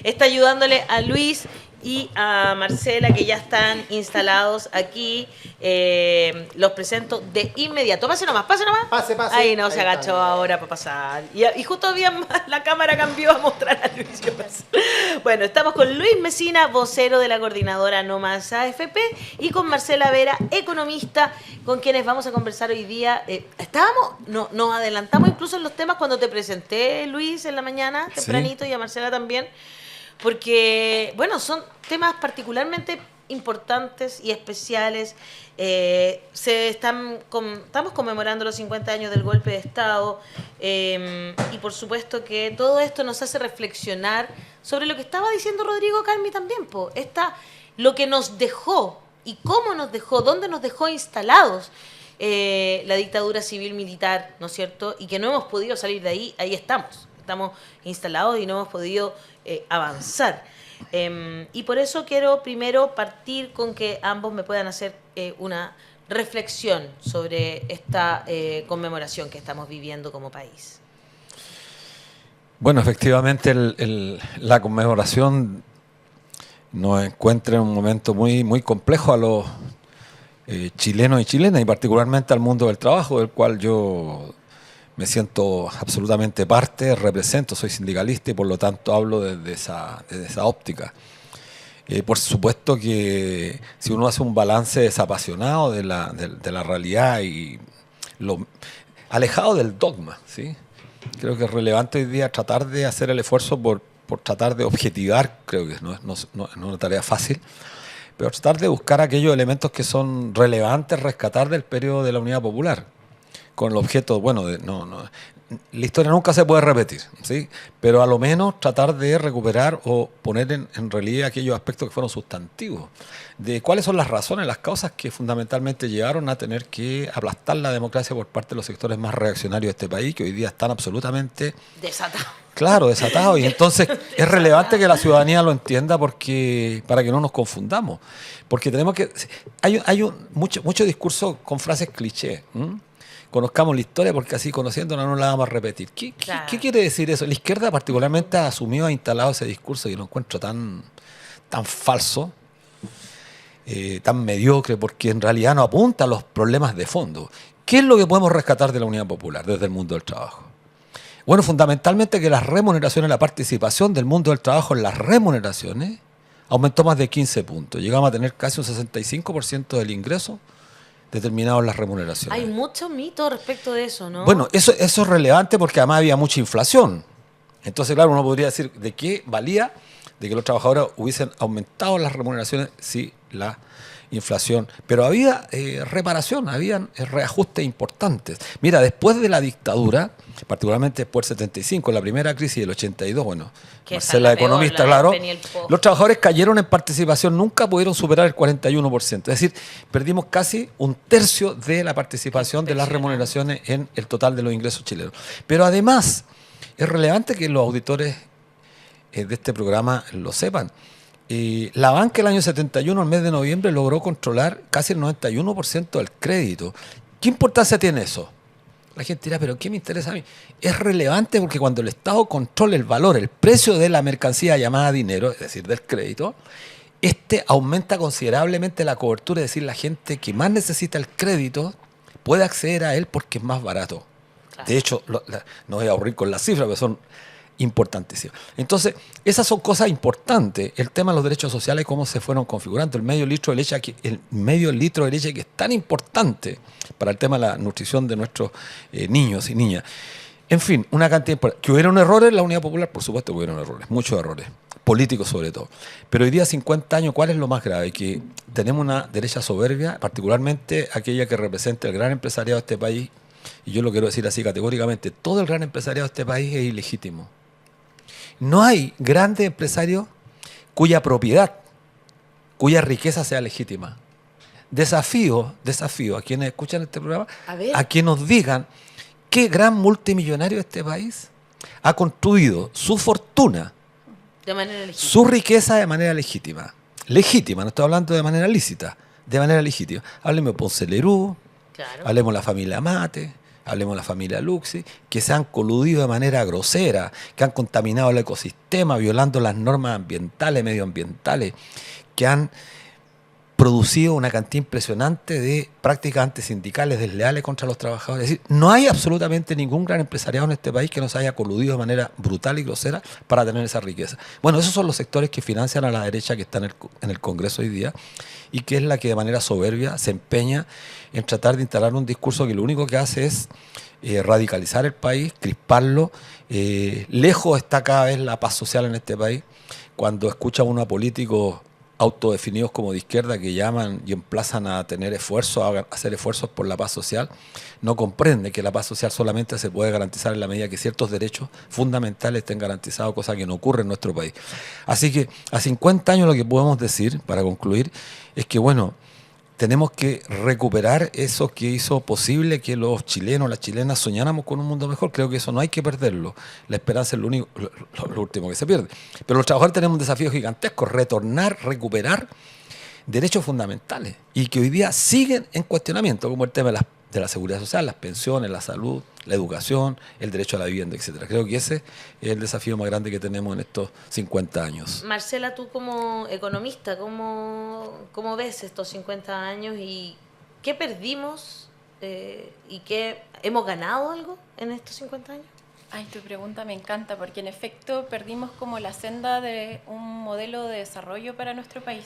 está ayudándole a Luis y a Marcela, que ya están instalados aquí. Los presento de inmediato. Pase nomás, pase nomás. Pase. Ahí no, Ahí se agachó está. ahora para pasar. Y justo bien la cámara cambió a mostrar a Luis. Bueno, estamos con Luis Mesina, vocero de la coordinadora No Más AFP, y con Marcela Vera, economista, con quienes vamos a conversar hoy día. Nos adelantamos incluso en los temas cuando te presenté, Luis, en la mañana, tempranito, y a Marcela también. Porque, bueno, son temas particularmente importantes y especiales. Estamos conmemorando los 50 años del golpe de Estado y por supuesto que todo esto nos hace reflexionar sobre lo que estaba diciendo Rodrigo Carmi también, lo que nos dejó y cómo nos dejó, dónde nos dejó instalados la dictadura civil-militar, ¿no es cierto? Y que no hemos podido salir de ahí estamos instalados y no hemos podido avanzar. Y por eso quiero primero partir con que ambos me puedan hacer una reflexión sobre esta conmemoración que estamos viviendo como país. Bueno, efectivamente la conmemoración nos encuentra en un momento muy, muy complejo a los chilenos y chilenas, y particularmente al mundo del trabajo, del cual yo me siento absolutamente parte, represento, soy sindicalista y por lo tanto hablo desde esa óptica. Por supuesto que si uno hace un balance desapasionado de la realidad y alejado del dogma, ¿sí? Creo que es relevante hoy día tratar de hacer el esfuerzo por tratar de objetivar, creo que no es una tarea fácil, pero tratar de buscar aquellos elementos que son relevantes, rescatar del periodo de la Unidad Popular, con el objeto, bueno, la historia nunca se puede repetir, ¿sí? Pero a lo menos tratar de recuperar o poner en relieve aquellos aspectos que fueron sustantivos, de cuáles son las razones, las causas que fundamentalmente llevaron a tener que aplastar la democracia por parte de los sectores más reaccionarios de este país, que hoy día están absolutamente desatados. Claro, desatados. Y entonces es relevante que la ciudadanía lo entienda para que no nos confundamos. Porque tenemos que... Hay mucho discurso con frases cliché. Conozcamos la historia porque así conociéndola no la vamos a repetir. ¿Qué quiere decir eso? La izquierda particularmente ha asumido, ha instalado ese discurso y lo encuentro tan falso, tan mediocre, porque en realidad no apunta a los problemas de fondo. ¿Qué es lo que podemos rescatar de la Unidad Popular desde el mundo del trabajo? Bueno, fundamentalmente que las remuneraciones, la participación del mundo del trabajo en las remuneraciones aumentó más de 15 puntos. Llegamos a tener casi un 65% del ingreso determinado en las remuneraciones. Hay mucho mito respecto de eso, ¿no? Bueno, eso es relevante porque además había mucha inflación. Entonces, claro, uno podría decir de qué valía de que los trabajadores hubiesen aumentado las remuneraciones si la inflación. Pero había reparación, habían reajustes importantes. Mira, después de la dictadura, particularmente después del 75, la primera crisis del 82, bueno, Marcela, economista, claro, los trabajadores cayeron en participación, nunca pudieron superar el 41%. Es decir, perdimos casi un tercio de la participación de las remuneraciones en el total de los ingresos chilenos. Pero además, es relevante que los auditores de este programa lo sepan. La banca el año 71, el mes de noviembre, logró controlar casi el 91% del crédito. ¿Qué importancia tiene eso? La gente dirá, ¿pero qué me interesa a mí? Es relevante porque cuando el Estado controla el valor, el precio de la mercancía llamada dinero, es decir, del crédito, aumenta considerablemente la cobertura, es decir, la gente que más necesita el crédito puede acceder a él porque es más barato. Claro. De hecho, no voy a aburrir con las cifras, pero son importantísimas. Entonces, esas son cosas importantes. El tema de los derechos sociales, cómo se fueron configurando, el medio litro de leche que es tan importante para el tema de la nutrición de nuestros niños y niñas. En fin, una cantidad de... ¿Que hubieron errores en la Unidad Popular? Por supuesto que hubieron errores, muchos errores, políticos sobre todo. Pero hoy día, 50 años, ¿cuál es lo más grave? Que tenemos una derecha soberbia, particularmente aquella que representa el gran empresariado de este país, y yo lo quiero decir así categóricamente, todo el gran empresariado de este país es ilegítimo. No hay grandes empresarios cuya propiedad, cuya riqueza sea legítima. Desafío a quienes escuchan este programa, a que nos digan qué gran multimillonario de este país ha construido su fortuna, de manera legítima, su riqueza de manera legítima. Legítima, no estoy hablando de manera lícita, de manera legítima. Hablemos de Ponce Lerú, claro. Hablemos de la familia Mate, hablemos de la familia Luxi, que se han coludido de manera grosera, que han contaminado el ecosistema, violando las normas ambientales, medioambientales, que han producido una cantidad impresionante de prácticas antisindicales desleales contra los trabajadores. Es decir, no hay absolutamente ningún gran empresariado en este país que no se haya coludido de manera brutal y grosera para tener esa riqueza. Bueno, esos son los sectores que financian a la derecha que está en el Congreso hoy día y que es la que de manera soberbia se empeña en tratar de instalar un discurso que lo único que hace es radicalizar el país, crisparlo. Lejos está cada vez la paz social en este país. Cuando escucha uno a políticos autodefinidos como de izquierda que llaman y emplazan a tener esfuerzos, a hacer esfuerzos por la paz social, no comprende que la paz social solamente se puede garantizar en la medida que ciertos derechos fundamentales estén garantizados, cosa que no ocurre en nuestro país. Así que a 50 años lo que podemos decir, para concluir, es que bueno, tenemos que recuperar eso que hizo posible que los chilenos, las chilenas soñáramos con un mundo mejor. Creo que eso no hay que perderlo. La esperanza es lo último que se pierde. Pero los trabajadores tenemos un desafío gigantesco, recuperar derechos fundamentales y que hoy día siguen en cuestionamiento, como el tema de la seguridad social, las pensiones, la salud, la educación, el derecho a la vivienda, etcétera. Creo que ese es el desafío más grande que tenemos en estos 50 años. Marcela, tú como economista, ¿cómo ves estos 50 años y qué perdimos y qué hemos ganado algo en estos 50 años? Ay, tu pregunta me encanta porque en efecto perdimos como la senda de un modelo de desarrollo para nuestro país.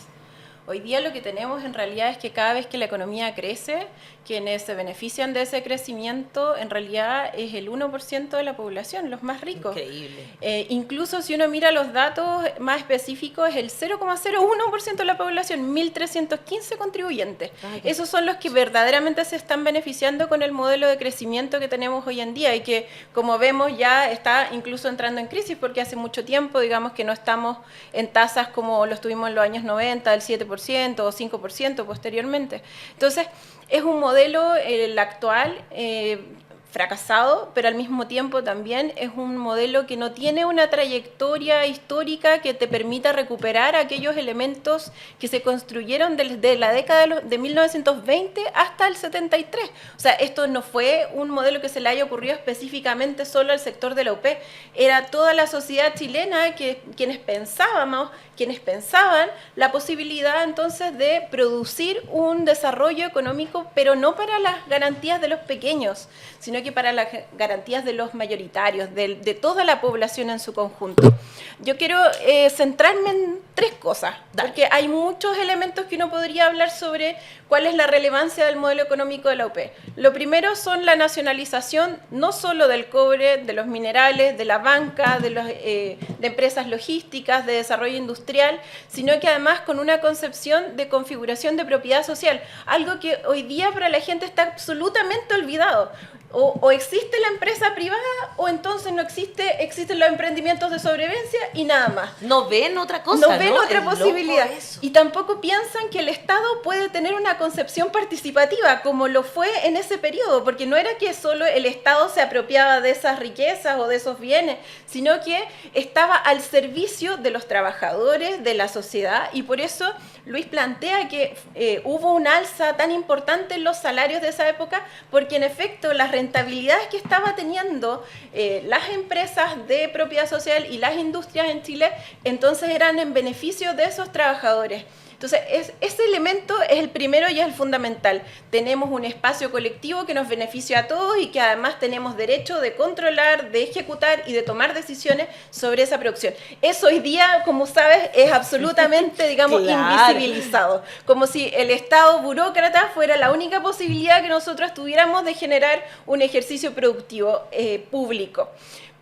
Hoy día lo que tenemos en realidad es que cada vez que la economía crece, quienes se benefician de ese crecimiento en realidad es el 1% de la población, los más ricos. Increíble. Incluso si uno mira los datos más específicos, es el 0,01% de la población, 1.315 contribuyentes. Esos son los que verdaderamente se están beneficiando con el modelo de crecimiento que tenemos hoy en día y que, como vemos, ya está incluso entrando en crisis porque hace mucho tiempo, digamos, que no estamos en tasas como los tuvimos en los años 90, del 7% o 5% posteriormente. Entonces, es un modelo, el actual, fracasado, pero al mismo tiempo también es un modelo que no tiene una trayectoria histórica que te permita recuperar aquellos elementos que se construyeron desde la década de 1920 hasta el 73. O sea, esto no fue un modelo que se le haya ocurrido específicamente solo al sector de la UP, era toda la sociedad chilena quienes pensaban la posibilidad entonces de producir un desarrollo económico, pero no para las garantías de los pequeños, sino que para las garantías de los mayoritarios, de toda la población en su conjunto. Yo quiero centrarme en tres cosas, porque hay muchos elementos que uno podría hablar sobre cuál es la relevancia del modelo económico de la UP. Lo primero son la nacionalización, no solo del cobre, de los minerales, de la banca, de empresas logísticas, de desarrollo industrial, sino que además con una concepción de configuración de propiedad social, algo que hoy día para la gente está absolutamente olvidado. O existe la empresa privada o entonces no existen los emprendimientos de sobrevivencia y nada más. No ven otra cosa, no ven otra posibilidad. Y tampoco piensan que el Estado puede tener una concepción participativa como lo fue en ese periodo, porque no era que solo el Estado se apropiaba de esas riquezas o de esos bienes, sino que estaba al servicio de los trabajadores, de la sociedad, y por eso Luis plantea que hubo un alza tan importante en los salarios de esa época, porque en efecto las rentabilidades que estaba teniendo las empresas de propiedad social y las industrias en Chile, entonces eran en beneficio de esos trabajadores. Entonces, ese elemento es el primero y es el fundamental. Tenemos un espacio colectivo que nos beneficia a todos y que además tenemos derecho de controlar, de ejecutar y de tomar decisiones sobre esa producción. Eso hoy día, como sabes, es absolutamente, digamos, claro, invisibilizado. Como si el Estado burócrata fuera la única posibilidad que nosotros tuviéramos de generar un ejercicio productivo público.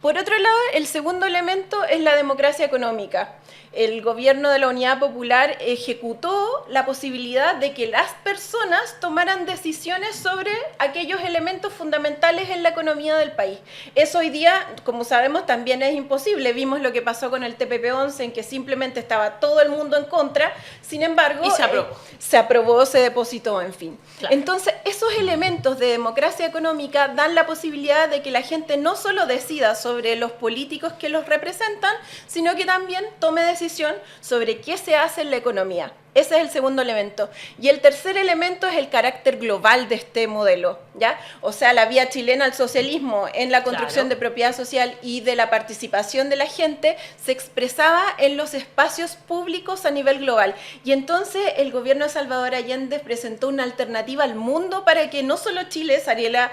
Por otro lado, el segundo elemento es la democracia económica. El gobierno de la Unidad Popular ejecutó la posibilidad de que las personas tomaran decisiones sobre aquellos elementos fundamentales en la economía del país. Eso hoy día, como sabemos, también es imposible. Vimos lo que pasó con el TPP-11, en que simplemente estaba todo el mundo en contra, sin embargo, y se aprobó, se depositó, en fin. Claro. Entonces, esos elementos de democracia económica dan la posibilidad de que la gente no solo decida sobre sobre los políticos que los representan, sino que también tome decisión sobre qué se hace en la economía. Ese es el segundo elemento. Y el tercer elemento es el carácter global de este modelo, ¿ya? O sea, la vía chilena al socialismo en la construcción de propiedad social y de la participación de la gente se expresaba en los espacios públicos a nivel global. Y entonces el gobierno de Salvador Allende presentó una alternativa al mundo para que no solo Chile saliera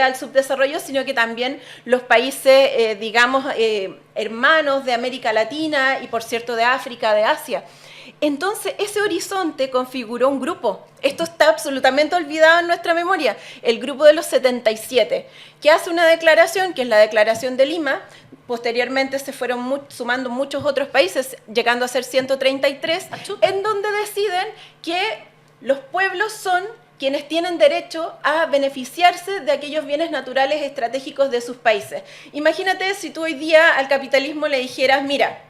al subdesarrollo, sino que también los países, hermanos de América Latina y, por cierto, de África, de Asia. Entonces, ese horizonte configuró un grupo. Esto está absolutamente olvidado en nuestra memoria. El grupo de los 77, que hace una declaración, que es la Declaración de Lima. Posteriormente se fueron sumando muchos otros países, llegando a ser 133, en donde deciden que los pueblos son quienes tienen derecho a beneficiarse de aquellos bienes naturales estratégicos de sus países. Imagínate si tú hoy día al capitalismo le dijeras, mira,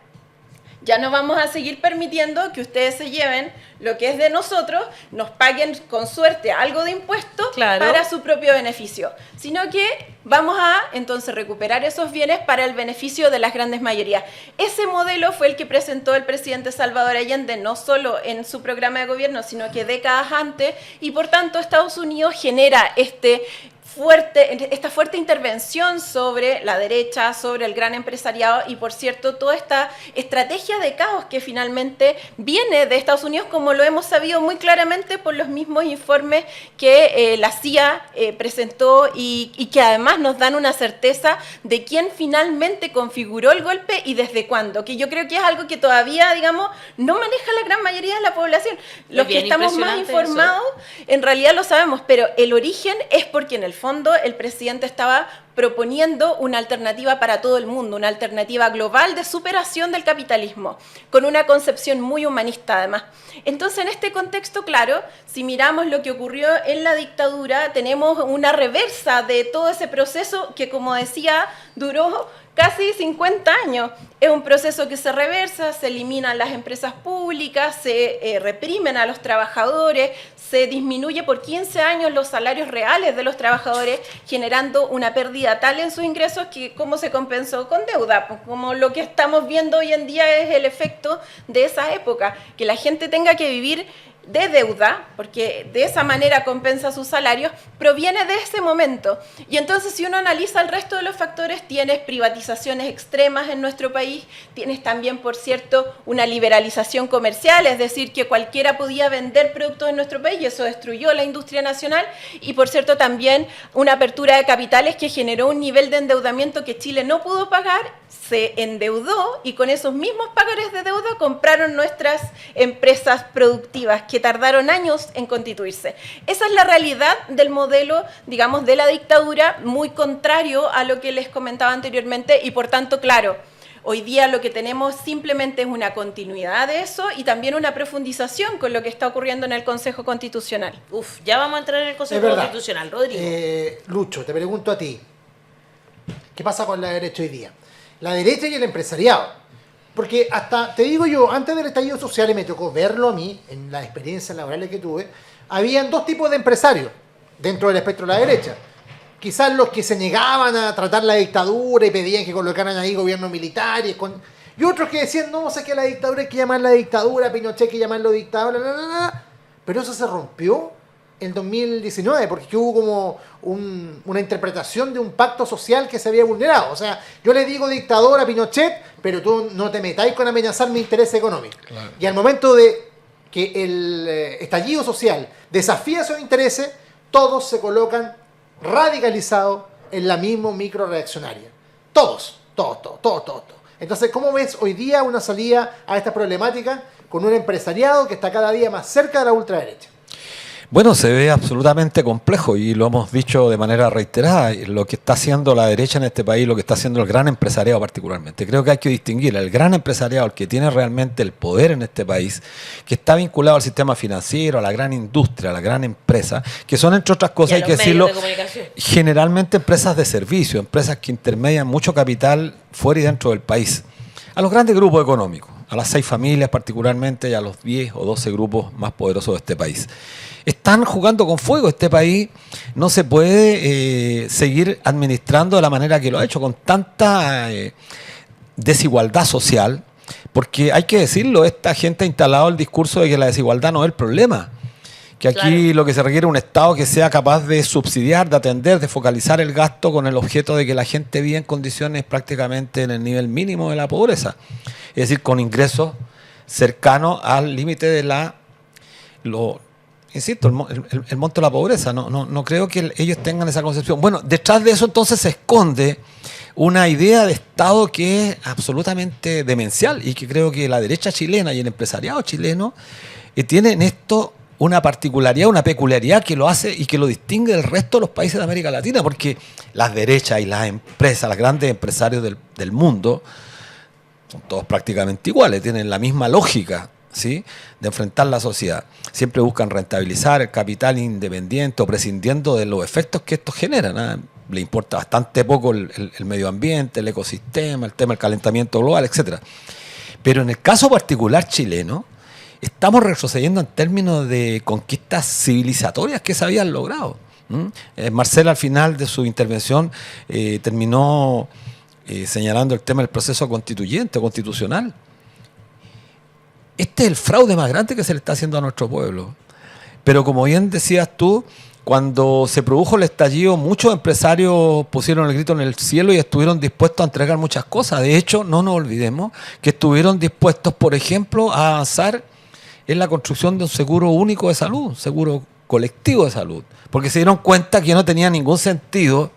ya no vamos a seguir permitiendo que ustedes se lleven lo que es de nosotros, nos paguen con suerte algo de impuestos para su propio beneficio, sino que vamos a entonces recuperar esos bienes para el beneficio de las grandes mayorías. Ese modelo fue el que presentó el presidente Salvador Allende, no solo en su programa de gobierno, sino que décadas antes, y por tanto Estados Unidos genera esta fuerte intervención sobre la derecha, sobre el gran empresariado y, por cierto, toda esta estrategia de caos que finalmente viene de Estados Unidos, como lo hemos sabido muy claramente por los mismos informes que la CIA presentó y que además nos dan una certeza de quién finalmente configuró el golpe y desde cuándo, que yo creo que es algo que todavía, no maneja la gran mayoría de la población. Los que estamos más informados, en realidad lo sabemos, pero el origen es porque en el fondo el presidente estaba proponiendo una alternativa para todo el mundo, una alternativa global de superación del capitalismo, con una concepción muy humanista además. Entonces, en este contexto, claro, si miramos lo que ocurrió en la dictadura, tenemos una reversa de todo ese proceso que, como decía, duró casi 50 años. Es un proceso que se reversa, se eliminan las empresas públicas, se reprimen a los trabajadores, se disminuye por 15 años los salarios reales de los trabajadores, generando una pérdida tal en sus ingresos que cómo se compensó con deuda. Pues como lo que estamos viendo hoy en día es el efecto de esa época, que la gente tenga que vivir de deuda, porque de esa manera compensa sus salarios, proviene de ese momento. Y entonces, si uno analiza el resto de los factores, tienes privatizaciones extremas en nuestro país, tienes también, por cierto, una liberalización comercial, es decir, que cualquiera podía vender productos en nuestro país y eso destruyó la industria nacional, y por cierto también una apertura de capitales que generó un nivel de endeudamiento que Chile no pudo pagar, se endeudó y con esos mismos pagares de deuda compraron nuestras empresas productivas que tardaron años en constituirse. Esa es la realidad del modelo, de la dictadura, muy contrario a lo que les comentaba anteriormente y por tanto, claro, hoy día lo que tenemos simplemente es una continuidad de eso y también una profundización con lo que está ocurriendo en el Consejo Constitucional. Ya vamos a entrar en el Consejo Constitucional, Rodrigo. Lucho, te pregunto a ti, ¿qué pasa con la derecha hoy día? La derecha y el empresariado. Porque hasta, te digo yo, antes del estallido social, y me tocó verlo a mí, en las experiencias laborales que tuve, habían dos tipos de empresarios dentro del espectro de la derecha. Quizás los que se negaban a tratar la dictadura y pedían que colocaran ahí gobiernos militares, y otros que decían, no, sé que la dictadura hay que llamarla dictadura, Pinochet hay que llamarlo dictadura, pero eso se rompió en 2019, porque hubo como una interpretación de un pacto social que se había vulnerado. O sea, yo le digo dictador a Pinochet, pero tú no te metáis con amenazar mi interés económico. Claro. Y al momento de que el estallido social desafía esos intereses, todos se colocan radicalizados en la misma micro reaccionaria. Todos. Entonces, ¿cómo ves hoy día una salida a esta problemática con un empresariado que está cada día más cerca de la ultraderecha? Bueno, se ve absolutamente complejo y lo hemos dicho de manera reiterada, lo que está haciendo la derecha en este país, lo que está haciendo el gran empresariado particularmente. Creo que hay que distinguir el gran empresariado, el que tiene realmente el poder en este país, que está vinculado al sistema financiero, a la gran industria, a la gran empresa, que son, entre otras cosas, hay que decirlo, generalmente empresas de servicio, empresas que intermedian mucho capital fuera y dentro del país, a los grandes grupos económicos. a las 6 familias particularmente y a los 10 o 12 grupos más poderosos de este país. Están jugando con fuego. Este país no se puede seguir administrando de la manera que lo ha hecho, con tanta desigualdad social, porque hay que decirlo, esta gente ha instalado el discurso de que la desigualdad no es el problema, que aquí claro, lo que se requiere es un Estado que sea capaz de subsidiar, de atender, de focalizar el gasto con el objeto de que la gente viva en condiciones prácticamente en el nivel mínimo de la pobreza, es decir, con ingresos cercanos al límite de insisto, el monto de la pobreza. No creo que ellos tengan esa concepción. Bueno, detrás de eso entonces se esconde una idea de Estado que es absolutamente demencial y que creo que la derecha chilena y el empresariado chileno tienen esto una particularidad, una peculiaridad que lo hace y que lo distingue del resto de los países de América Latina, porque las derechas y las empresas, los grandes empresarios del mundo, son todos prácticamente iguales, tienen la misma lógica, ¿sí?, de enfrentar la sociedad. Siempre buscan rentabilizar el capital independiente o prescindiendo de los efectos que esto genera, ¿no? Le importa bastante poco el medio ambiente, el ecosistema, el tema del calentamiento global, etc. Pero en el caso particular chileno, estamos retrocediendo en términos de conquistas civilizatorias que se habían logrado. Marcela al final de su intervención terminó señalando el tema del proceso constituyente, constitucional. Este es el fraude más grande que se le está haciendo a nuestro pueblo. Pero como bien decías tú, cuando se produjo el estallido, muchos empresarios pusieron el grito en el cielo y estuvieron dispuestos a entregar muchas cosas. De hecho, no nos olvidemos que estuvieron dispuestos, por ejemplo, a avanzar en la construcción de un seguro único de salud, un seguro colectivo de salud, porque se dieron cuenta que no tenía ningún sentido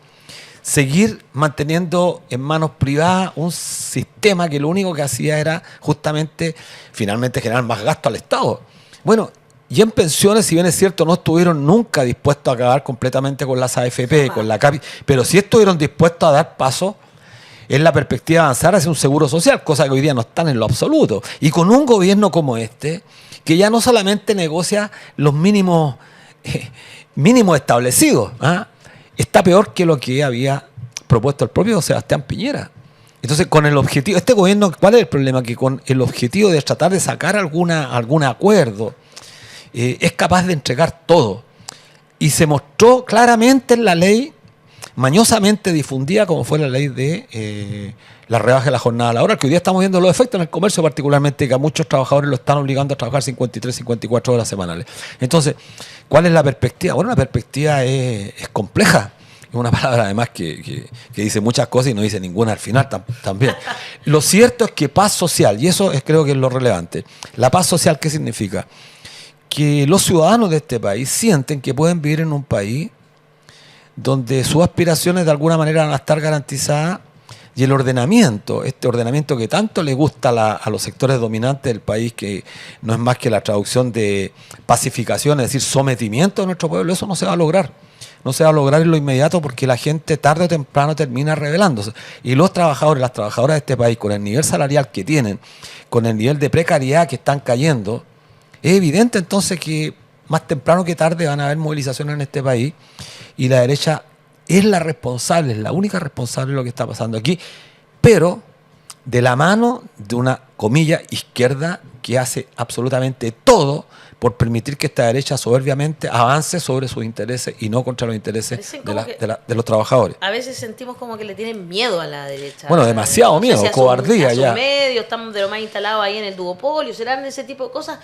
seguir manteniendo en manos privadas un sistema que lo único que hacía era justamente, finalmente, generar más gasto al Estado. Bueno, y en pensiones, si bien es cierto, no estuvieron nunca dispuestos a acabar completamente con las AFP, con la CAPI, pero sí estuvieron dispuestos a dar paso en la perspectiva de avanzar hacia un seguro social, cosa que hoy día no están en lo absoluto. Y con un gobierno como este, que ya no solamente negocia los mínimos establecidos, está peor que lo que había propuesto el propio Sebastián Piñera. Entonces, con el objetivo, este gobierno, ¿cuál es el problema? Que con el objetivo de tratar de sacar algún acuerdo, es capaz de entregar todo. Y se mostró claramente en la ley, mañosamente difundida, como fue la ley de la rebaja de la jornada laboral, que hoy día estamos viendo los efectos en el comercio, particularmente que a muchos trabajadores lo están obligando a trabajar 53, 54 horas semanales. Entonces, ¿cuál es la perspectiva? Bueno, la perspectiva es compleja. Es una palabra además que dice muchas cosas y no dice ninguna al final también. Lo cierto es que paz social, y eso creo que es lo relevante. La paz social, ¿qué significa? Que los ciudadanos de este país sienten que pueden vivir en un país donde sus aspiraciones de alguna manera van a estar garantizadas y el ordenamiento, este ordenamiento que tanto le gusta a los sectores dominantes del país, que no es más que la traducción de pacificación, es decir, sometimiento de nuestro pueblo, eso no se va a lograr. No se va a lograr en lo inmediato porque la gente tarde o temprano termina rebelándose. Y los trabajadores, las trabajadoras de este país, con el nivel salarial que tienen, con el nivel de precariedad que están cayendo, es evidente entonces que más temprano que tarde van a haber movilizaciones en este país y la derecha es la responsable, es la única responsable de lo que está pasando aquí, pero de la mano de una, comilla, izquierda que hace absolutamente todo por permitir que esta derecha soberbiamente avance sobre sus intereses y no contra los intereses de los trabajadores. A veces sentimos como que le tienen miedo a la derecha. Bueno, demasiado miedo, cobardía ya. Medios, estamos de lo más instalados ahí en el duopolio, serán ese tipo de cosas,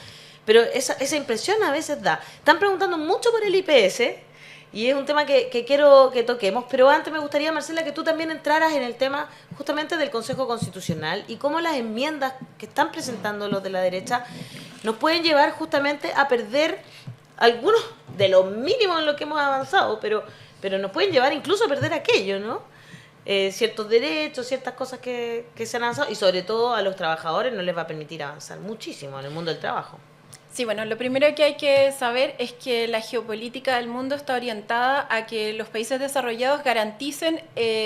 pero esa impresión a veces da. Están preguntando mucho por el IPS y es un tema que quiero que toquemos, pero antes me gustaría, Marcela, que tú también entraras en el tema justamente del Consejo Constitucional y cómo las enmiendas que están presentando los de la derecha nos pueden llevar justamente a perder algunos de los mínimos en lo que hemos avanzado, pero nos pueden llevar incluso a perder aquello, ¿no? Ciertos derechos, ciertas cosas que se han avanzado y sobre todo a los trabajadores no les va a permitir avanzar muchísimo en el mundo del trabajo. Sí, bueno, lo primero que hay que saber es que la geopolítica del mundo está orientada a que los países desarrollados garanticen,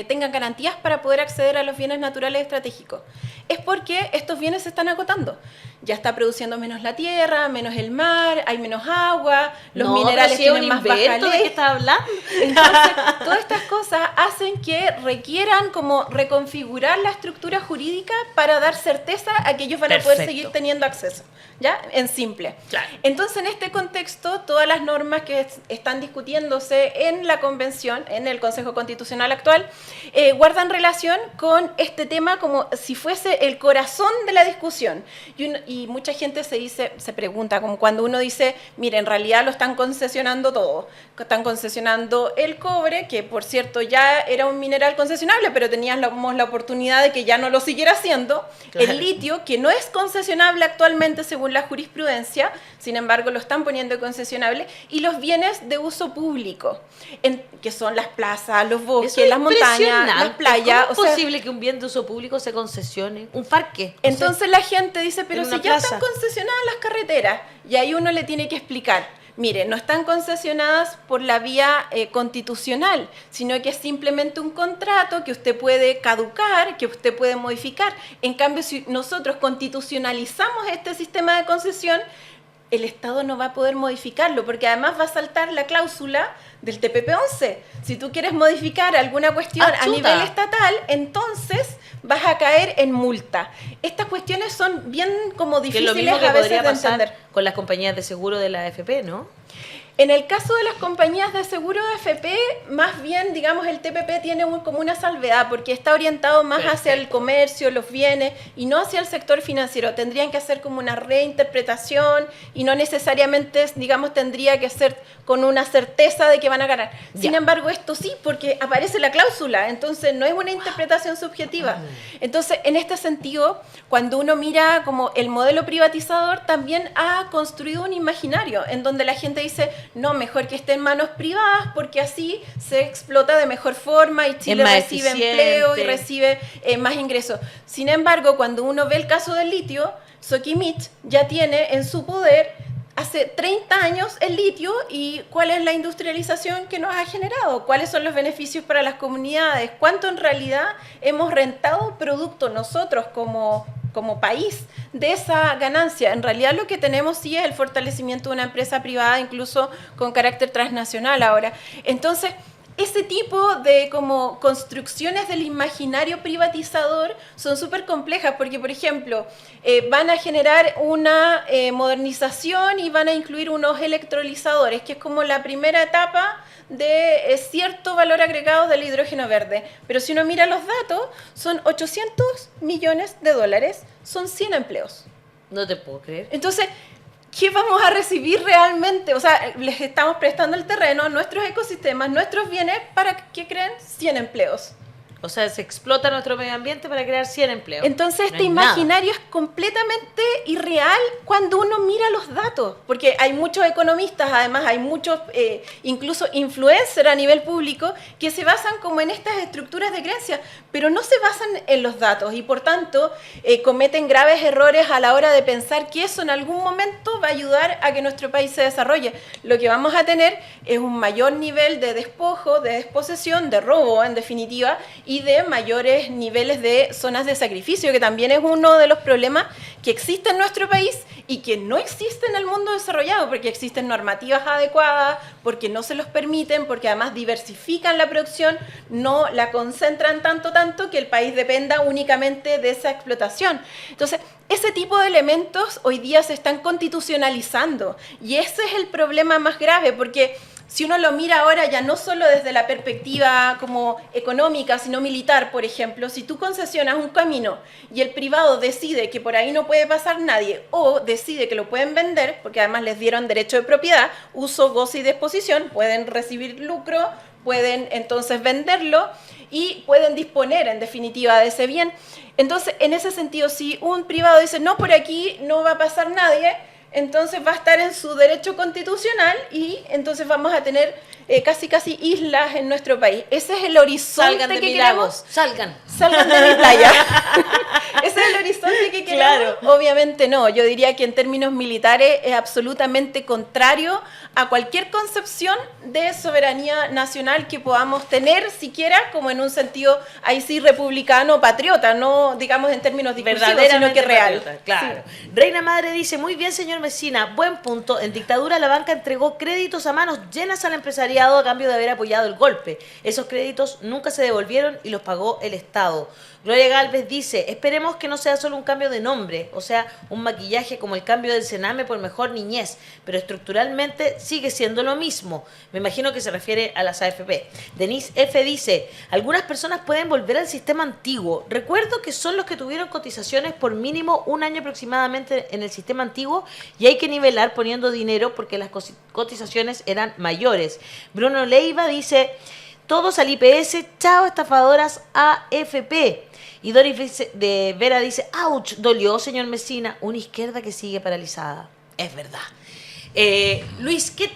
tengan garantías para poder acceder a los bienes naturales estratégicos. es porque estos bienes se están agotando. Ya está produciendo menos la tierra, menos el mar, hay menos agua, los minerales tienen más baja ley. ¿De qué estás hablando? Entonces, todas estas cosas hacen que requieran como reconfigurar la estructura jurídica para dar certeza a que ellos van a poder seguir teniendo acceso, ¿ya? En simple. Claro. Entonces, en este contexto, todas las normas que están discutiéndose en la Convención, en el Consejo Constitucional actual, guardan relación con este tema como si fuese el corazón de la discusión. Y mucha gente se pregunta, como cuando uno dice, mire, en realidad lo están concesionando todo. Están concesionando el cobre, que por cierto ya era un mineral concesionable, pero teníamos la oportunidad de que ya no lo siguiera haciendo. Claro. El litio, que no es concesionable actualmente según la jurisprudencia, sin embargo lo están poniendo concesionable, y los bienes de uso público, que son las plazas, los bosques, las montañas, las playas. ¿Cómo es posible que un bien de uso público se concesione? Un parque. Entonces la gente dice, pero si ya están concesionadas las carreteras, y ahí uno le tiene que explicar, mire, no están concesionadas por la vía constitucional, sino que es simplemente un contrato que usted puede caducar, que usted puede modificar. En cambio, si nosotros constitucionalizamos este sistema de concesión, el Estado no va a poder modificarlo, porque además va a saltar la cláusula del TPP-11. Si tú quieres modificar alguna cuestión a nivel estatal, entonces vas a caer en multa. Estas cuestiones son bien como difíciles a veces de entender. Con las compañías de seguro de la AFP, ¿no? En el caso de las compañías de seguro de AFP, más bien, digamos, el TPP tiene como una salvedad, porque está orientado más hacia el comercio, los bienes, y no hacia el sector financiero. Tendrían que hacer como una reinterpretación, y no necesariamente, digamos, tendría que ser con una certeza de que van a ganar. Sin embargo, esto sí, porque aparece la cláusula, entonces no es una interpretación subjetiva. Entonces, en este sentido, cuando uno mira como el modelo privatizador, también ha construido un imaginario, en donde la gente dice, no, mejor que esté en manos privadas porque así se explota de mejor forma y Chile recibe empleo y recibe más ingresos. Sin embargo, cuando uno ve el caso del litio, Soquimich ya tiene en su poder hace 30 años el litio, y cuál es la industrialización que nos ha generado, cuáles son los beneficios para las comunidades, cuánto en realidad hemos rentado producto nosotros como país de esa ganancia. En realidad lo que tenemos sí es el fortalecimiento de una empresa privada, incluso con carácter transnacional ahora. Entonces, ese tipo de como construcciones del imaginario privatizador son súper complejas porque, por ejemplo, van a generar una modernización y van a incluir unos electrolizadores, que es como la primera etapa de cierto valor agregado del hidrógeno verde. Pero si uno mira los datos, son 800 millones de dólares, son 100 empleos. No te puedo creer. Entonces, ¿qué vamos a recibir realmente? O sea, les estamos prestando el terreno, nuestros ecosistemas, nuestros bienes, para que creen 100 empleos. O sea, se explota nuestro medio ambiente para crear 100 empleos. Entonces, este imaginario es completamente irreal cuando uno mira los datos, porque hay muchos economistas, además hay muchos, incluso influencers a nivel público, que se basan como en estas estructuras de creencia, pero no se basan en los datos y, por tanto, cometen graves errores a la hora de pensar que eso en algún momento va a ayudar a que nuestro país se desarrolle. Lo que vamos a tener es un mayor nivel de despojo, de desposesión, de robo, en definitiva, y de mayores niveles de zonas de sacrificio, que también es uno de los problemas que existe en nuestro país y que no existe en el mundo desarrollado, porque existen normativas adecuadas, porque no se los permiten, porque además diversifican la producción, no la concentran tanto que el país dependa únicamente de esa explotación. Entonces, ese tipo de elementos hoy día se están constitucionalizando, y ese es el problema más grave, porque si uno lo mira ahora ya no solo desde la perspectiva como económica, sino militar, por ejemplo, si tú concesionas un camino y el privado decide que por ahí no puede pasar nadie, o decide que lo pueden vender, porque además les dieron derecho de propiedad, uso, goce y disposición, pueden recibir lucro, pueden entonces venderlo y pueden disponer en definitiva de ese bien. Entonces, en ese sentido, si un privado dice, no, por aquí no va a pasar nadie, entonces va a estar en su derecho constitucional y entonces vamos a tener casi islas en nuestro país. Ese es el horizonte Salgan de que mis queremos. lagos, salgan. Salgan de mi playa. Ese es el horizonte que queremos. Claro. Obviamente no. Yo diría que en términos militares es absolutamente contrario a cualquier concepción de soberanía nacional que podamos tener, siquiera como en un sentido ahí sí republicano, patriota, no digamos en términos discursivos, sino que real. patriota, claro. Sí. Reina Madre dice, muy bien, señor Messina, buen punto. En dictadura la banca entregó créditos a manos llenas al empresariado a cambio de haber apoyado el golpe. Esos créditos nunca se devolvieron y los pagó el Estado. Gloria Galvez dice, esperemos que no sea solo un cambio de nombre, o sea, un maquillaje como el cambio del Sename por mejor niñez, pero estructuralmente sigue siendo lo mismo. Me imagino que se refiere a las AFP. Denise F. dice, algunas personas pueden volver al sistema antiguo. Recuerdo que son los que tuvieron cotizaciones por mínimo un año aproximadamente en el sistema antiguo y hay que nivelar poniendo dinero porque las cotizaciones eran mayores. Bruno Leiva dice, todos al IPS, chao estafadoras AFP. Y Doris de Vera dice, ouch, dolió, señor Messina, una izquierda que sigue paralizada. Es verdad. Luis, ¿qué es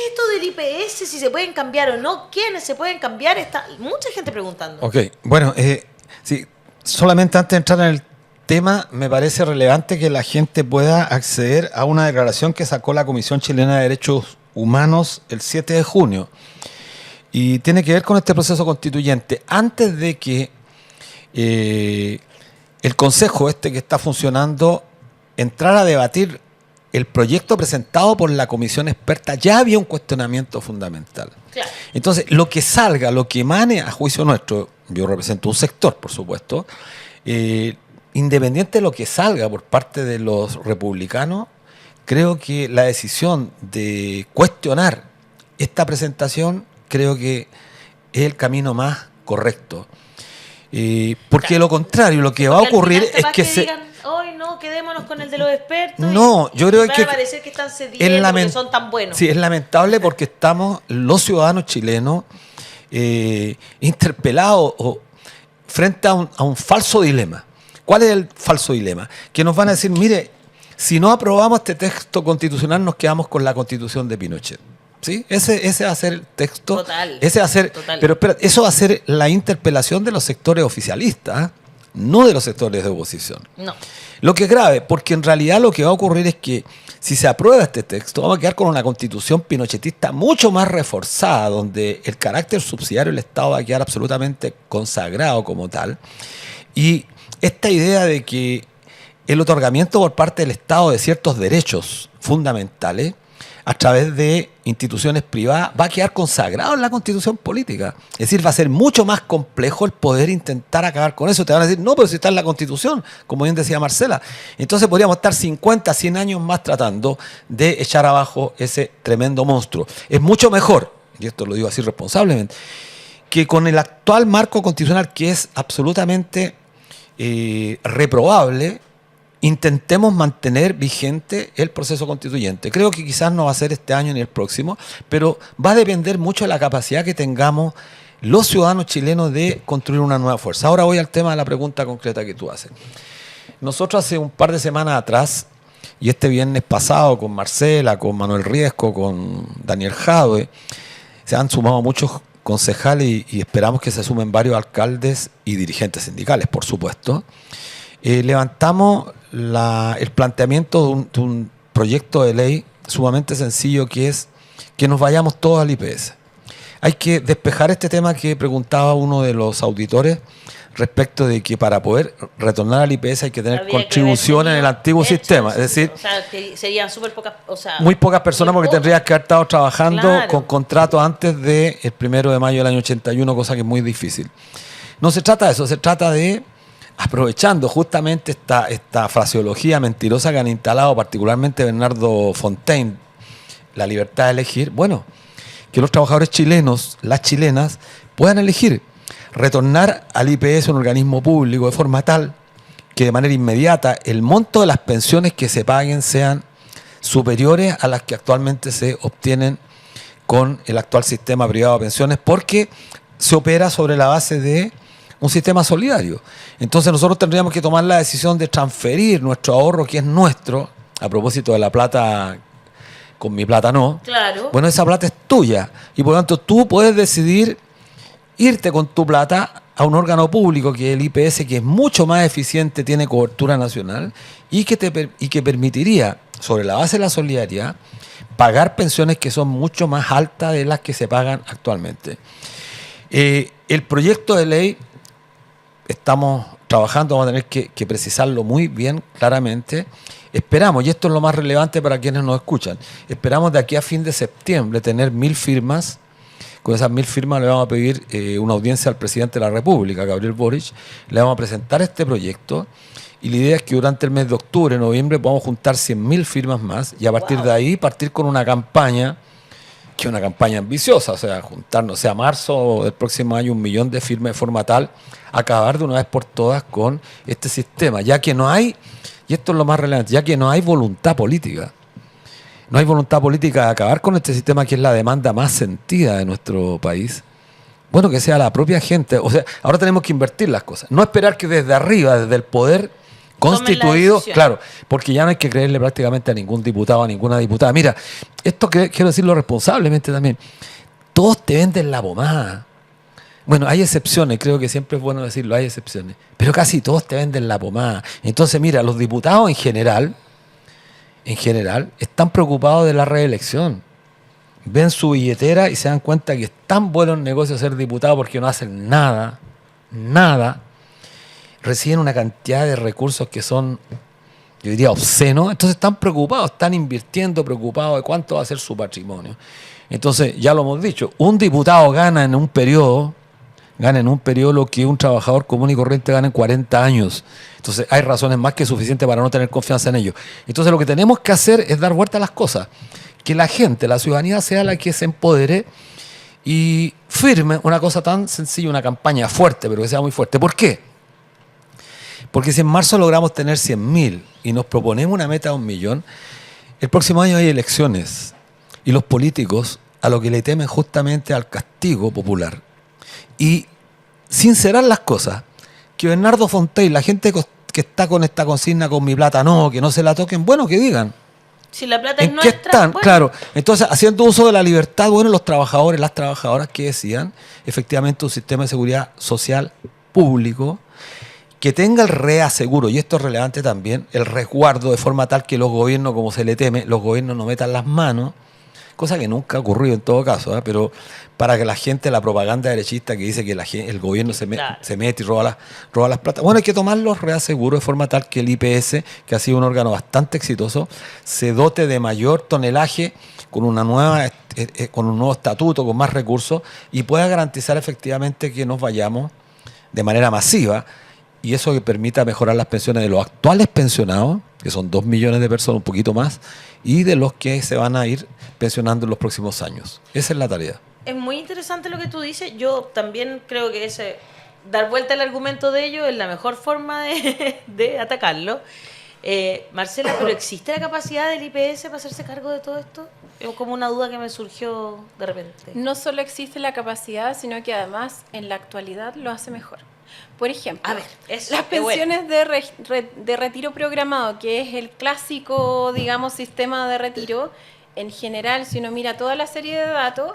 esto del IPS? Si se pueden cambiar o no, ¿quiénes se pueden cambiar? Está mucha gente preguntando. Ok, bueno, sí, solamente antes de entrar en el tema, me parece relevante que la gente pueda acceder a una declaración que sacó la Comisión Chilena de Derechos Humanos el 7 de junio. Y tiene que ver con este proceso constituyente. Antes de que el Consejo que está funcionando entrara a debatir el proyecto presentado por la comisión experta, ya había un cuestionamiento fundamental. Claro. Entonces, lo que salga, lo que emane a juicio nuestro, yo represento un sector, por supuesto, independiente de lo que salga por parte de los republicanos, creo que la decisión de cuestionar esta presentación, creo que es el camino más correcto. Porque Claro. lo contrario, lo que va a Porque al ocurrir final es capaz que digan, hoy no, quedémonos con el de los expertos. No, yo creo va que a parecer que están cediendo porque son tan buenos. Sí, es lamentable porque estamos los ciudadanos chilenos interpelados frente a un falso dilema. ¿Cuál es el falso dilema? Que nos van a decir, mire, si no aprobamos este texto constitucional nos quedamos con la Constitución de Pinochet. ¿Sí? Ese va a ser el texto. Total. Ese va a ser, Total. pero espera, eso va a ser la interpelación de los sectores oficialistas, no de los sectores de oposición. No. Lo que es grave, porque en realidad lo que va a ocurrir es que si se aprueba este texto, vamos a quedar con una constitución pinochetista mucho más reforzada, donde el carácter subsidiario del Estado va a quedar absolutamente consagrado como tal. Y esta idea de que el otorgamiento por parte del Estado de ciertos derechos fundamentales a través de instituciones privadas va a quedar consagrado en la constitución política. Es decir, va a ser mucho más complejo el poder intentar acabar con eso. Te van a decir, no, pero si está en la constitución, como bien decía Marcela. Entonces podríamos estar 50, 100 años más tratando de echar abajo ese tremendo monstruo. Es mucho mejor, y esto lo digo así responsablemente, que con el actual marco constitucional, que es absolutamente reprobable, intentemos mantener vigente el proceso constituyente. Creo que quizás no va a ser este año ni el próximo, pero va a depender mucho de la capacidad que tengamos los ciudadanos chilenos de construir una nueva fuerza. Ahora voy al tema de la pregunta concreta que tú haces. Nosotros hace un par de semanas atrás, y este viernes pasado con Marcela, con Manuel Riesco, con Daniel Jadwe, se han sumado muchos concejales y esperamos que se sumen varios alcaldes y dirigentes sindicales, por supuesto. Levantamos el planteamiento de un proyecto de ley sumamente sencillo, que es que nos vayamos todos al IPS. Hay que despejar este tema que preguntaba uno de los auditores respecto de que para poder retornar al IPS hay que tener Habría que contribución en el antiguo hecho, sistema. Es decir, o sea, que serían súper pocas, o sea, muy pocas personas, muy porque pocas. tendrías que haber estado trabajando Claro. con contrato antes del 1 de mayo del año 81, cosa que es muy difícil. No se trata de eso, se trata de, aprovechando justamente esta fraseología mentirosa que han instalado particularmente Bernardo Fontaine, la libertad de elegir, bueno, que los trabajadores chilenos, las chilenas, puedan elegir retornar al IPS, un organismo público, de forma tal que de manera inmediata el monto de las pensiones que se paguen sean superiores a las que actualmente se obtienen con el actual sistema privado de pensiones, porque se opera sobre la base de un sistema solidario. Entonces nosotros tendríamos que tomar la decisión de transferir nuestro ahorro, que es nuestro, a propósito de la plata con mi plata no. Claro. Bueno, esa plata es tuya y por lo tanto tú puedes decidir irte con tu plata a un órgano público que es el IPS, que es mucho más eficiente, tiene cobertura nacional y que permitiría, sobre la base de la solidaridad, pagar pensiones que son mucho más altas de las que se pagan actualmente. El proyecto de ley estamos trabajando, vamos a tener que precisarlo muy bien, claramente. Esperamos, y esto es lo más relevante para quienes nos escuchan, esperamos de aquí a fin de septiembre tener 1000 firmas. Con esas 1000 firmas le vamos a pedir una audiencia al presidente de la República, Gabriel Boric. Le vamos a presentar este proyecto y la idea es que durante el mes de octubre, noviembre, podamos juntar 100.000 firmas más y a partir de ahí partir con una campaña, que es una campaña ambiciosa, o sea, juntar, no sé, a marzo del próximo año 1 millón de firmas de forma tal, acabar de una vez por todas con este sistema, ya que no hay, y esto es lo más relevante, ya que no hay voluntad política. No hay voluntad política de acabar con este sistema que es la demanda más sentida de nuestro país. Bueno, que sea la propia gente. O sea, ahora tenemos que invertir las cosas. No esperar que desde arriba, desde el poder constituido, claro, porque ya no hay que creerle prácticamente a ningún diputado, a ninguna diputada. Mira, esto quiero decirlo responsablemente también. Todos te venden la pomada. Bueno, hay excepciones, creo que siempre es bueno decirlo, hay excepciones. Pero casi todos te venden la pomada. Entonces, mira, los diputados en general, están preocupados de la reelección. Ven su billetera y se dan cuenta que es tan bueno el negocio ser diputado porque no hacen nada. Reciben una cantidad de recursos que son, yo diría, obscenos. Entonces están preocupados, están invirtiendo, preocupados de cuánto va a ser su patrimonio. Entonces, ya lo hemos dicho, un diputado gana en un periodo lo que un trabajador común y corriente gana en 40 años. Entonces hay razones más que suficientes para no tener confianza en ellos. Entonces lo que tenemos que hacer es dar vuelta a las cosas. Que la gente, la ciudadanía sea la que se empodere y firme una cosa tan sencilla, una campaña fuerte, pero que sea muy fuerte. ¿Por qué? Porque si en marzo logramos tener 100.000 y nos proponemos una meta de 1 millón, el próximo año hay elecciones y los políticos a lo que le temen justamente al castigo popular. Y sincerar las cosas, que Bernardo Fontey, la gente que está con esta consigna con mi plata no, que no se la toquen, bueno, que digan. Si la plata es ¿En nuestra, qué están? bueno. Claro. Entonces, haciendo uso de la libertad, bueno, los trabajadores, las trabajadoras que decían, efectivamente, un sistema de seguridad social público que tenga el reaseguro, y esto es relevante también, el resguardo de forma tal que los gobiernos, como se le teme, los gobiernos no metan las manos, cosa que nunca ha ocurrido en todo caso, pero para que la gente, la propaganda derechista que dice que el gobierno se mete y roba las plata. Bueno, hay que tomar los reaseguros de forma tal que el IPS, que ha sido un órgano bastante exitoso, se dote de mayor tonelaje con un nuevo estatuto, con más recursos, y pueda garantizar efectivamente que nos vayamos de manera masiva, y eso que permita mejorar las pensiones de los actuales pensionados, que son 2 millones de personas, un poquito más, y de los que se van a ir pensionando en los próximos años. Esa es la tarea. Es muy interesante lo que tú dices. Yo también creo que dar vuelta al argumento de ello es la mejor forma de atacarlo. Marcela, ¿pero existe la capacidad del IPS para hacerse cargo de todo esto? Es como una duda que me surgió de repente. No solo existe la capacidad, sino que además en la actualidad lo hace mejor. Por ejemplo, las pensiones de retiro programado, que es el clásico, digamos, sistema de retiro, en general, si uno mira toda la serie de datos,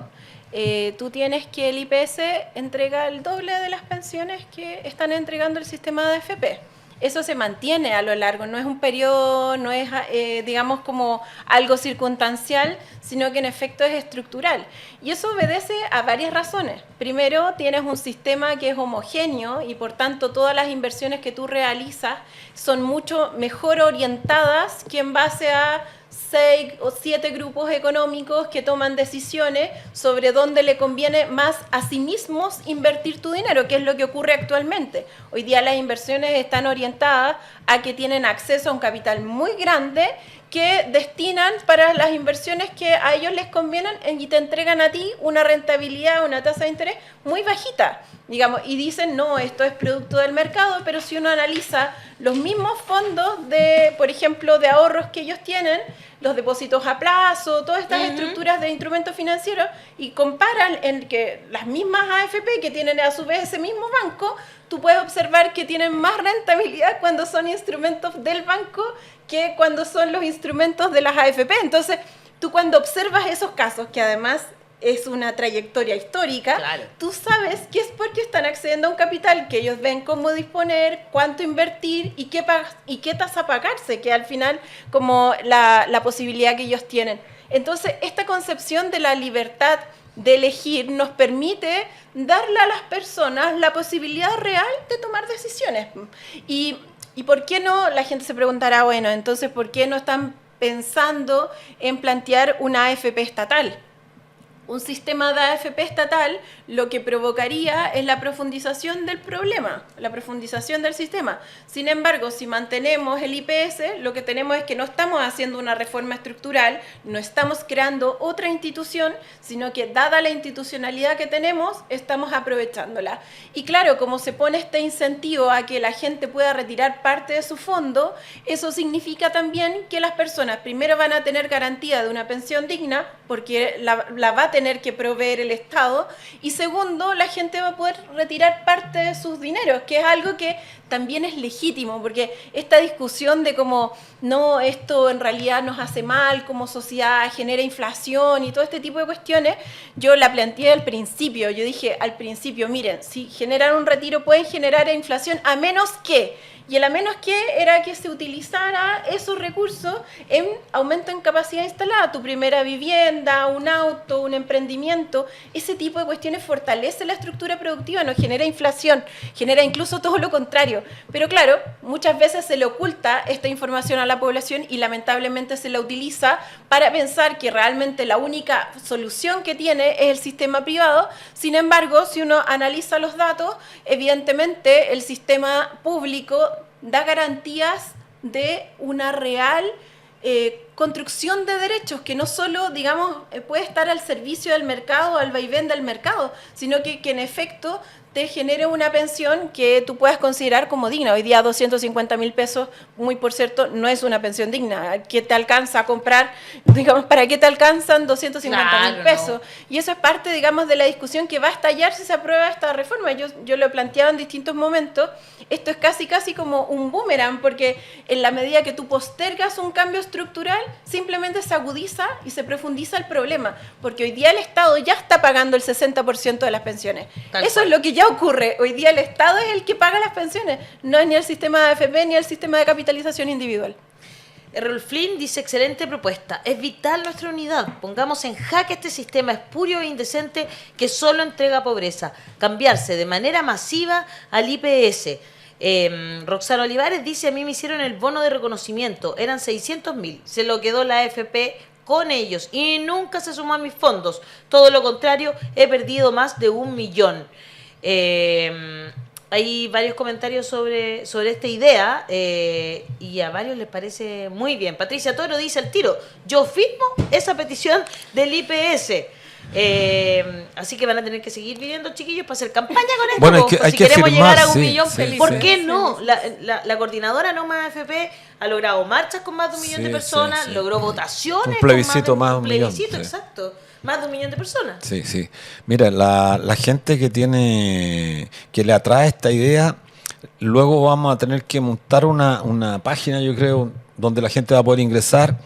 tú tienes que el IPS entrega el doble de las pensiones que están entregando el sistema de AFP. Eso se mantiene a lo largo, no es un periodo, no es, digamos, como algo circunstancial, sino que en efecto es estructural. Y eso obedece a varias razones. Primero, tienes un sistema que es homogéneo y por tanto todas las inversiones que tú realizas son mucho mejor orientadas que en base a 6 o 7 grupos económicos que toman decisiones sobre dónde le conviene más a sí mismos invertir tu dinero, que es lo que ocurre actualmente. Hoy día las inversiones están orientadas a que tienen acceso a un capital muy grande que destinan para las inversiones que a ellos les convienen y te entregan a ti una rentabilidad, una tasa de interés muy bajita, digamos, y dicen, no, esto es producto del mercado, pero si uno analiza los mismos fondos de, por ejemplo, de ahorros que ellos tienen, los depósitos a plazo, todas estas estructuras de instrumentos financieros, y comparan en que las mismas AFP que tienen a su vez ese mismo banco, tú puedes observar que tienen más rentabilidad cuando son instrumentos del banco que cuando son los instrumentos de las AFP. Entonces, tú cuando observas esos casos, que además es una trayectoria histórica, Claro. tú sabes que es porque están accediendo a un capital que ellos ven cómo disponer, cuánto invertir y qué tasa pagarse, que al final como la posibilidad que ellos tienen. Entonces, esta concepción de la libertad de elegir nos permite darle a las personas la posibilidad real de tomar decisiones. ¿Y por qué no? La gente se preguntará, bueno, entonces, ¿por qué no están pensando en plantear una AFP estatal? Un sistema de AFP estatal lo que provocaría es la profundización del problema, la profundización del sistema. Sin embargo, si mantenemos el IPS, lo que tenemos es que no estamos haciendo una reforma estructural, no estamos creando otra institución, sino que dada la institucionalidad que tenemos, estamos aprovechándola. Y claro, como se pone este incentivo a que la gente pueda retirar parte de su fondo, eso significa también que las personas primero van a tener garantía de una pensión digna, porque la va a tener que proveer el Estado, y segundo, la gente va a poder retirar parte de sus dineros, que es algo que también es legítimo, porque esta discusión de cómo no, esto en realidad nos hace mal como sociedad, genera inflación y todo este tipo de cuestiones, yo la planteé al principio, yo dije al principio, miren, si generan un retiro pueden generar inflación a menos que, y el a menos que era que se utilizara esos recursos en aumento en capacidad instalada, tu primera vivienda, un auto, un emprendimiento, ese tipo de cuestiones fortalece la estructura productiva, no genera inflación, genera incluso todo lo contrario. Pero claro, muchas veces se le oculta esta información a la población y lamentablemente se la utiliza para pensar que realmente la única solución que tiene es el sistema privado. Sin embargo, si uno analiza los datos, evidentemente el sistema público da garantías de una real construcción de derechos que no solo, digamos, puede estar al servicio del mercado, al vaivén del mercado, sino que en efecto te genere una pensión que tú puedas considerar como digna. Hoy día 250.000 pesos, muy por cierto, no es una pensión digna. ¿Qué te alcanza a comprar? Digamos, ¿para qué te alcanzan 250.000 pesos? No. Y eso es parte, digamos, de la discusión que va a estallar si se aprueba esta reforma. Yo lo he planteado en distintos momentos. Esto es casi como un boomerang, porque en la medida que tú postergas un cambio estructural, simplemente se agudiza y se profundiza el problema. Porque hoy día el Estado ya está pagando el 60% de las pensiones. Eso es lo que ya ocurre. Hoy día el Estado es el que paga las pensiones, no es ni el sistema de AFP ni el sistema de capitalización individual. Errol Flynn dice, excelente propuesta, es vital nuestra unidad, pongamos en jaque este sistema espurio e indecente que solo entrega pobreza, cambiarse de manera masiva al IPS. Roxana Olivares dice, a mí me hicieron el bono de reconocimiento, eran 600.000, se lo quedó la AFP con ellos y nunca se sumó a mis fondos, todo lo contrario, he perdido más de 1 millón. Hay varios comentarios sobre esta idea y a varios les parece muy bien. Patricia Toro dice al tiro, yo firmo esa petición del IPS. Así que van a tener que seguir viviendo, chiquillos, para hacer campaña con esto. Bueno, si queremos firmar, llegar a 1 sí, millón, sí, ¿por qué no? La coordinadora No Más AFP ha logrado marchas con más de 1 millón de personas, logró votaciones. Un plebiscito con más de 1 millón. Plebiscito, exacto. Más de 1 millón de personas. Sí, sí. Mira, la gente que le atrae esta idea, luego vamos a tener que montar una página, yo creo, donde la gente va a poder ingresar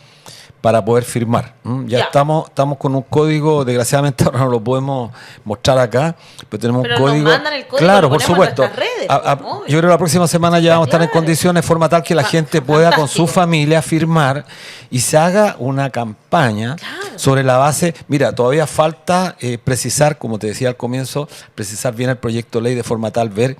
para poder firmar. Ya. Estamos con un código, desgraciadamente ahora no lo podemos mostrar acá, pero tenemos un código. Nos mandan el código, claro, por supuesto. Redes, yo creo que la próxima semana ya vamos a estar en condiciones, de forma tal que la gente pueda con su familia firmar y se haga una campaña sobre la base. Mira, todavía falta precisar, como te decía al comienzo, precisar bien el proyecto de ley de forma tal ver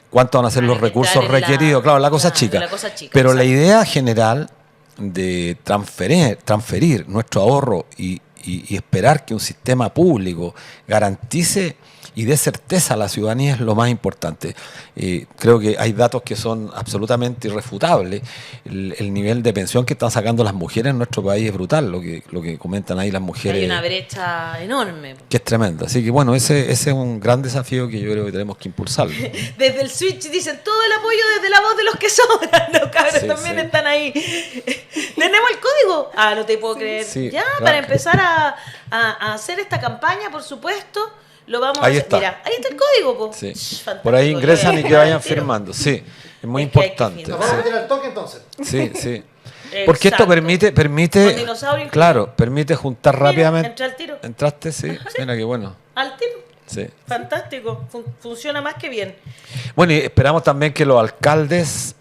cuántos van a ser los recursos requeridos. Claro, la cosa chica. Pero exacto. La idea general de transferir nuestro ahorro y esperar que un sistema público garantice y dé certeza a la ciudadanía es lo más importante. Creo que hay datos que son absolutamente irrefutables. El nivel de pensión que están sacando las mujeres en nuestro país es brutal, lo que comentan ahí las mujeres. Hay una brecha enorme. Que es tremenda. Así que bueno, ese es un gran desafío que yo creo que tenemos que impulsarlo. Desde el Switch dicen todo el apoyo desde la voz de los que sobran. Los cabros también están ahí. ¿Tenemos el código? No te puedo creer. Sí, ya, claro. Para empezar a hacer esta campaña, por supuesto. Lo vamos ahí a hacer. Está. Mira, ahí está el código, po. Sí. Por ahí ingresan y que vayan firmando. Sí, es muy importante. ¿Nos vamos a meter al toque entonces? Sí. Porque esto Exacto. Con permite, dinosaurio claro, permite juntar Mira, rápidamente. entré al tiro. ¿Entraste? Sí. Mira qué bueno. Al tiro. Sí. Fantástico. Funciona más que bien. Bueno, y esperamos también que los alcaldes,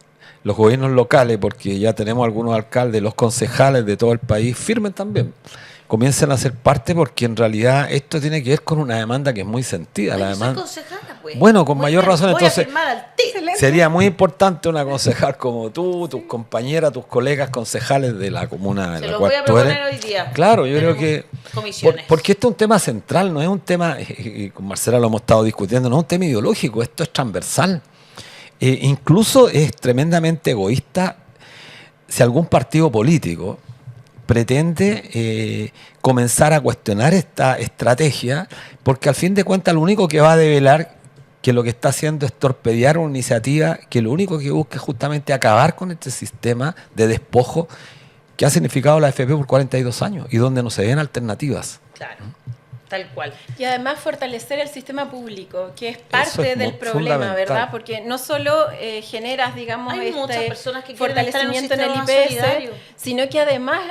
los gobiernos locales, porque ya tenemos algunos alcaldes, los concejales de todo el país, firmen también. Comiencen a ser parte, porque en realidad esto tiene que ver con una demanda que es muy sentida. La Ay, soy demanda. concejala, pues. Bueno, con mayor razón, voy entonces, a firmar al tiro. sería muy importante una concejal como tú, tus compañeras, tus colegas concejales de la comuna Se en la los cual voy a tú eres. proponer hoy día. Claro, yo creo Tenemos que comisiones. porque esto es un tema central, no es un tema, y con Marcela lo hemos estado discutiendo, no es un tema ideológico, esto es transversal. Incluso es tremendamente egoísta si algún partido político pretende comenzar a cuestionar esta estrategia, porque al fin de cuentas lo único que va a develar que lo que está haciendo es torpedear una iniciativa que lo único que busca es justamente acabar con este sistema de despojo que ha significado la AFP por 42 años y donde no se ven alternativas. Claro, tal cual. Y además fortalecer el sistema público, que es Eso parte es del problema, fundamental. ¿verdad? Porque no solo generas, digamos, Hay muchas personas que quieren estar en un fortalecimiento en el sistema más IPS, solidario. sino que además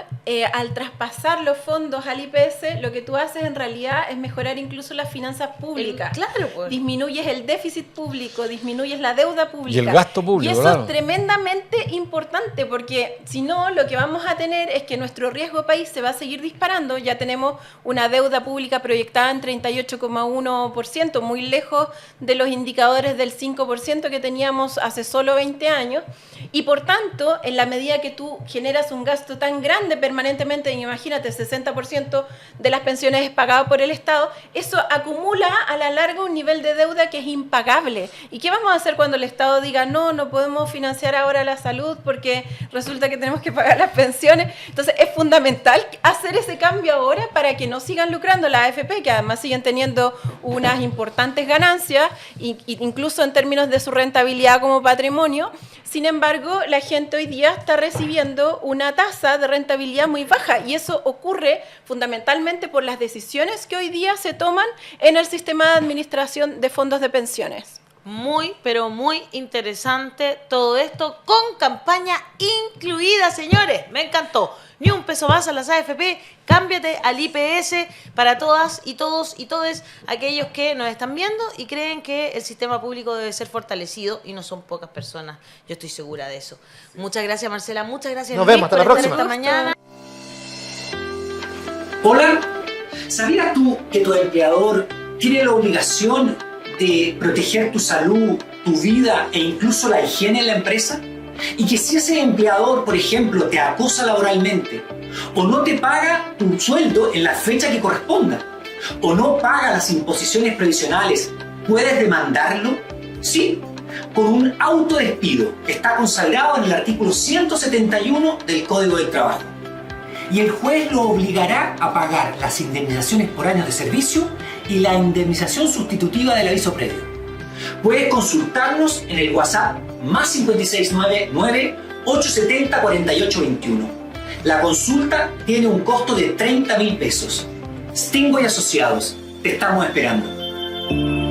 al traspasar los fondos al IPS, lo que tú haces en realidad es mejorar incluso las finanzas públicas. Claro, pues. Disminuyes el déficit público, disminuyes la deuda pública. Y el gasto público, Y eso claro. es tremendamente importante, porque si no, lo que vamos a tener es que nuestro riesgo país se va a seguir disparando. Ya tenemos una deuda pública proyectada en 38,1%, muy lejos de los indicadores del 5% que teníamos hace solo 20 años. Y por tanto, en la medida que tú generas un gasto tan grande permanentemente, imagínate, 60% de las pensiones es pagado por el Estado, eso acumula a la larga un nivel de deuda que es impagable. ¿Y qué vamos a hacer cuando el Estado diga, no podemos financiar ahora la salud porque resulta que tenemos que pagar las pensiones? Entonces es fundamental hacer ese cambio ahora para que no sigan lucrando las AFP, que además siguen teniendo unas importantes ganancias, incluso en términos de su rentabilidad como patrimonio. Sin embargo, la gente hoy día está recibiendo una tasa de rentabilidad muy baja y eso ocurre fundamentalmente por las decisiones que hoy día se toman en el sistema de administración de fondos de pensiones. Muy, pero muy interesante todo esto, con campaña incluida, señores. Me encantó. Ni un peso más a las AFP, cámbiate al IPS para todas y todos y todes aquellos que nos están viendo y creen que el sistema público debe ser fortalecido, y no son pocas personas, yo estoy segura de eso. Muchas gracias, Marcela, muchas gracias. Nos Luis, vemos, hasta por la estar próxima. esta mañana. Hola, ¿sabías tú que tu empleador tiene la obligación de proteger tu salud, tu vida e incluso la higiene en la empresa? Y que si ese empleador, por ejemplo, te acosa laboralmente, o no te paga tu sueldo en la fecha que corresponda, o no paga las imposiciones previsionales, ¿puedes demandarlo? Sí, con un autodespido que está consagrado en el artículo 171 del Código del Trabajo. Y el juez lo obligará a pagar las indemnizaciones por años de servicio y la indemnización sustitutiva del aviso previo. Puedes consultarnos en el WhatsApp más 569 870 4821. La consulta tiene un costo de 30.000 pesos. Stingway Asociados, te estamos esperando.